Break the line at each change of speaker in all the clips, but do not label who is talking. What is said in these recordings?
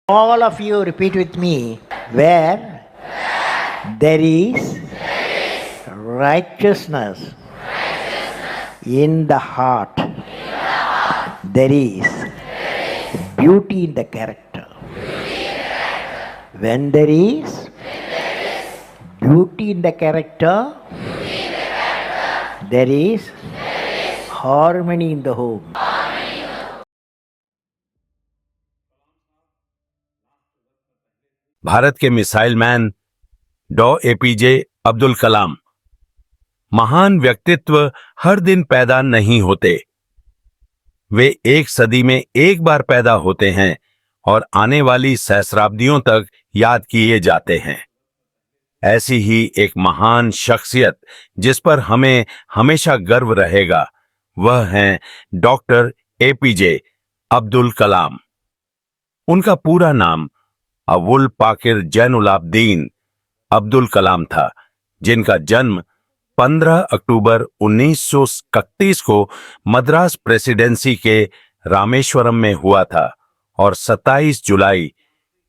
All of you repeat with me. Where there is righteousness in the heart, there is beauty in the character. When there is beauty in the character, there is harmony in the home.
Bharat के missile man डॉ APJ Abdul Kalam. महान व्यक्तित्व हर दिन पैदा नहीं होते, वे एक सदी में एक बार पैदा होते हैं और आने वाली सहस्राब्दियों तक याद किए जाते हैं। ऐसी ही एक महान शख्सियत जिस पर हमें हमेशा गर्व रहेगा, वह हैं डॉक्टर एपीजे अब्दुल कलाम। उनका पूरा नाम अबुल पाकिर जैनुलाब्दीन अब्दुल कलाम था, जिनका जन्म 15 अक्टूबर 1931 को मद्रास प्रेसिडेंसी के रामेश्वरम में हुआ था और 27 जुलाई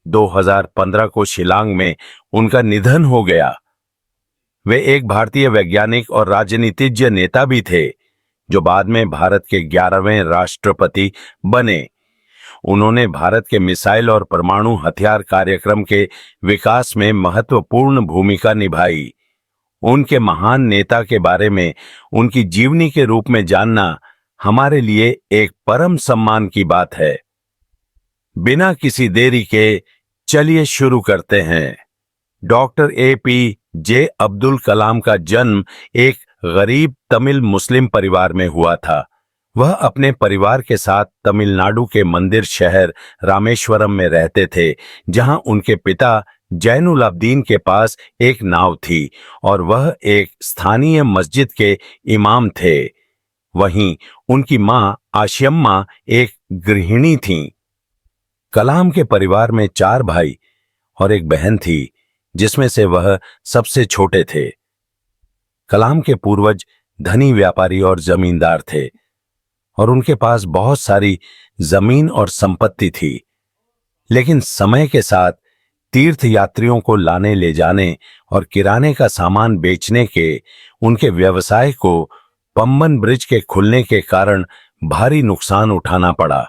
2015 को शिलांग में उनका निधन हो गया। वे एक भारतीय वैज्ञानिक और राजनीतिज्ञ नेता भी थे, जो बाद में भारत के 11वें राष्ट्रपति बने। उन्होंने भारत के मिसाइल और परमाणु हथियार कार्यक्रम के विकास में महत्वपूर्ण भूमिका निभाई। उनके महान नेता के बारे में उनकी जीवनी के रूप में जानना हमारे लिए एक परम सम्मान की बात है। बिना किसी देरी के चलिए शुरू करते हैं। डॉक्टर एपीजे अब्दुल कलाम का जन्म एक गरीब तमिल मुस्लिम परिवार में हुआ था। वह अपने परिवार के साथ तमिलनाडु के मंदिर शहर रामेश्वरम में रहते थे, जहां उनके पिता जैनुलाब्दीन के पास एक नाव थी और वह एक स्थानीय मस्जिद के इमाम थे। वहीं उनकी मां आशियम्मा एक गृहिणी थीं। कलाम के परिवार में 4 भाई और एक बहन थी, जिसमें से वह सबसे छोटे थे। कलाम के पूर्वज धनी व्यापारी और जमींदार थे और उनके पास बहुत सारी जमीन और संपत्ति थी, लेकिन समय के साथ तीर्थ यात्रियों को लाने ले जाने और किराने का सामान बेचने के उनके व्यवसाय को पंबन ब्रिज के खुलने के कारण भारी नुकसान उठाना पड़ा।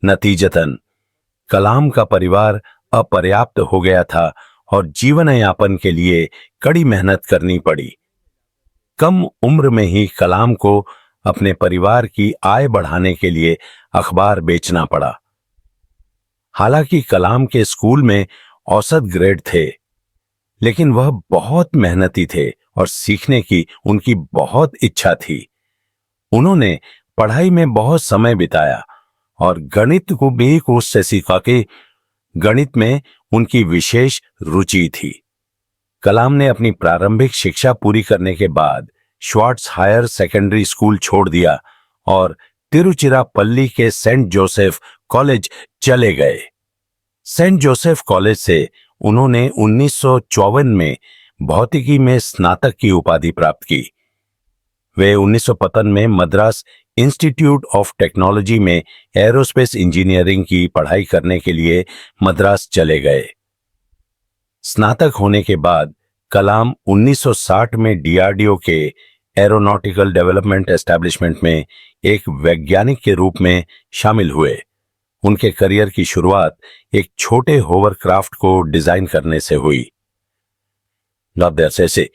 नतीजतन कलाम का परिवार अपर्याप्त हो गया था और जीवन यापन के लिए कड़ी मेहनत करनी पड़ी। कम उम्र में ही कलाम को अपने परिवार की आय बढ़ाने के लिए अखबार बेचना पड़ा। हालांकि कलाम के स्कूल में औसत ग्रेड थे, लेकिन वह बहुत मेहनती थे और सीखने की उनकी बहुत इच्छा थी। उन्होंने पढ़ाई में बहुत समय बिताया और गणित को भी कोर्स से सीखा कि गणित में उनकी विशेष रुचि थी। कलाम ने अपनी प्रारंभिक शिक्षा पूरी करने के बाद श्वार्ट्स हायर सेकेंडरी स्कूल छोड़ दिया और तिरुचिरापल्ली के सेंट जोसेफ कॉलेज चले गए। सेंट जोसेफ कॉलेज से उन्होंने 1954 में भौतिकी में स्नातक की उपाधि प्राप्त की। वे 1955 में मद्रास इंस्टीट्यूट ऑफ टेक्नोलॉजी में एरोस्पेस इंजीनियरिंग की पढ़ाई करने के लिए मद्रास चले गए। स्नातक होने के बाद कलाम 1960 में डीआरडीओ के एरोनॉटिकल डेवलपमेंट एस्टैब्लिशमेंट में एक वैज्ञानिक के रूप में शामिल हुए। उनके करियर की शुरुआत एक छोटे होवरक्राफ्ट को डिजाइन करने से हुई। से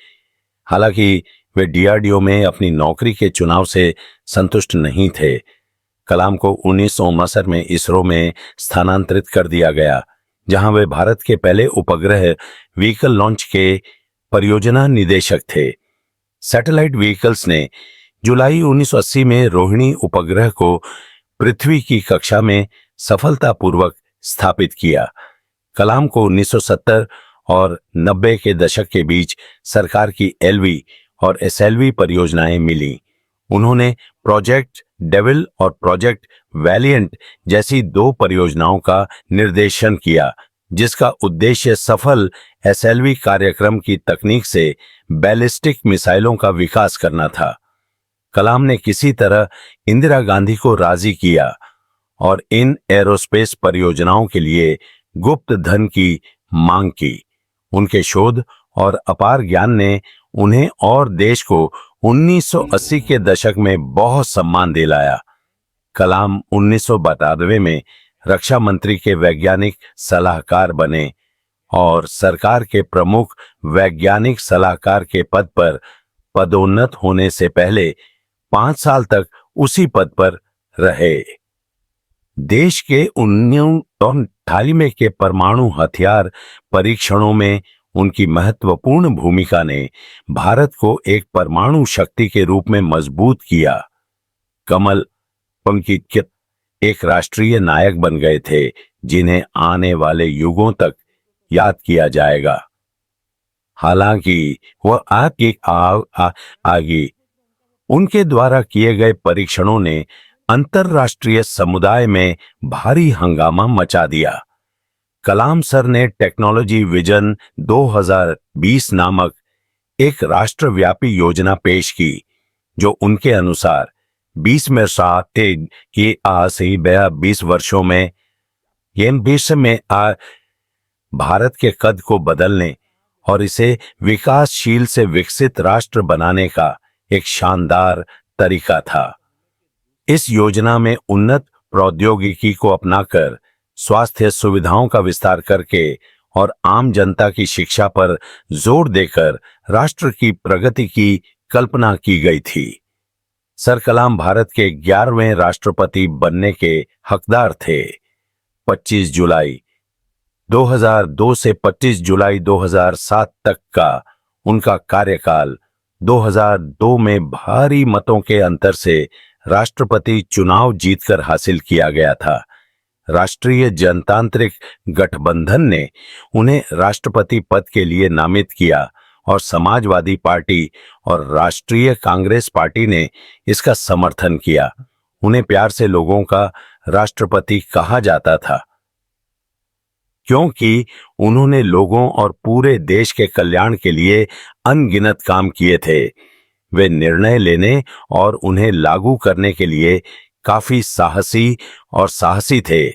हालांकि वे डीआरडीओ में अपनी नौकरी के चुनाव से संतुष्ट नहीं थे। कलाम को 1959 में इसरो में स्थानांतरित कर दिया गया, जहां वे भारत के पहले उपग्रह व्हीकल लॉन्च के परियोजना निदेशक थे। सैटेलाइट व्हीकल्स ने जुलाई 1980 में रोहिणी उपग्रह को पृथ्वी की कक्षा में सफलतापूर्वक स्थापित किया। कलाम को 1970 और 90 के दशक के बीच सरकार की एलवी और एसएलवी परियोजनाएं मिली। उन्होंने प्रोजेक्ट डेविल और प्रोजेक्ट वैलिएंट जैसी 2 परियोजनाओं का निर्देशन किया, जिसका उद्देश्य सफल एसएलवी कार्यक्रम की तकनीक से बैलिस्टिक मिसाइलों का विकास करना था। कलाम ने किसी तरह इंदिरा गांधी को राजी किया और इन एरोस्पेस परियोजनाओं के लिए गुप्त धन की मांग की। उनके शोध और अपार ज्ञान ने उन्हें और देश को 1980 के दशक में बहुत सम्मान दिलाया। कलाम 1992 में रक्षा मंत्री के वैज्ञानिक सलाहकार बने और सरकार के प्रमुख वैज्ञानिक सलाहकार के पद पर पदोन्नत होने से पहले 5 साल तक उसी पद पर रहे। देश के 1998 के परमाणु हथियार परीक्षणों में उनकी महत्वपूर्ण भूमिका ने भारत को एक परमाणु शक्ति के रूप में मजबूत किया। कमल पंकित एक राष्ट्रीय नायक बन गए थे जिन्हें आने वाले युगों तक याद किया जाएगा। हालांकि वह आगे उनके द्वारा किए गए परीक्षणों ने अंतरराष्ट्रीय समुदाय में भारी हंगामा मचा दिया। कलाम सर ने टेक्नोलॉजी विजन 2020 नामक एक राष्ट्रव्यापी योजना पेश की, जो उनके अनुसार 20 में साथ के 20 वर्षों में भारत के कद को बदलने और इसे विकासशील से विकसित राष्ट्र बनाने का एक शानदार तरीका था। इस योजना में उन्नत प्रौद्योगिकी को अपनाकर स्वास्थ्य सुविधाओं का विस्तार करके और आम जनता की शिक्षा पर जोर देकर राष्ट्र की प्रगति की कल्पना की गई थी। सर कलाम भारत के 11वें राष्ट्रपति बनने के हकदार थे। 25 जुलाई 2002 से 25 जुलाई 2007 तक का उनका कार्यकाल 2002 में भारी मतों के अंतर से राष्ट्रपति चुनाव जीतकर हासिल किया गया था। राष्ट्रीय जनतांत्रिक गठबंधन ने उन्हें राष्ट्रपति पद के लिए नामित किया और समाजवादी पार्टी और राष्ट्रीय कांग्रेस पार्टी ने इसका समर्थन किया। उन्हें प्यार से लोगों का राष्ट्रपति कहा जाता था क्योंकि उन्होंने लोगों और पूरे देश के कल्याण के लिए अनगिनत काम किए थे। वे निर्णय लेने और उन्हें लागू करने के लिए काफी साहसी थे,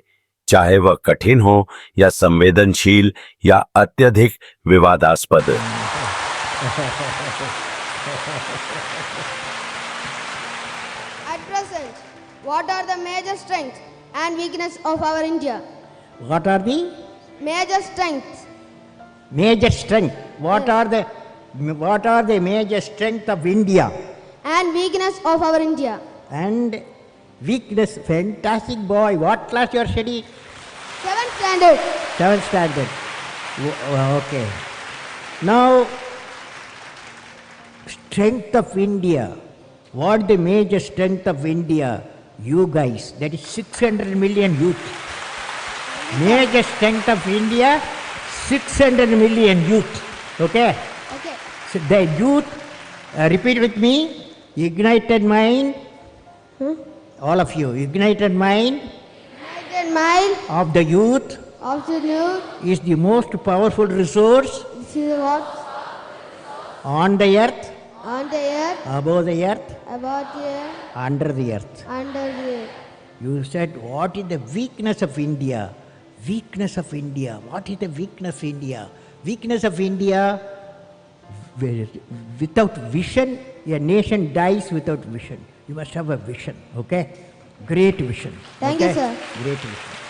चाहे वह कठिन हो या संवेदनशील या अत्यधिक विवादास्पद।
At present, what are the major strengths and weakness of our India?
What are the
Major strengths
major strength? What are the major strength of India
and weakness of our India?
and weakness? Fantastic boy. What class you are studying?
7th standard.
7th standard. Okay. Now, strength of India. What the major strength of India? You guys. That is 600 million youth. Major strength of India, 600 million youth. Okay?
Okay.
So the youth, repeat with me, ignited mind, all of you, ignited mind
United mind
of the youth
of the youth.
is the most powerful resource
This is what
on the earth,
on the earth,
above the earth,
about the earth,
under the earth.
under the earth.
You said, what is the weakness of India? Weakness of India. What is the weakness of India? Weakness of India, without vision, a nation dies without vision. You must have a vision, okay? Great vision.
Thank you,
okay?
sir.
Great vision.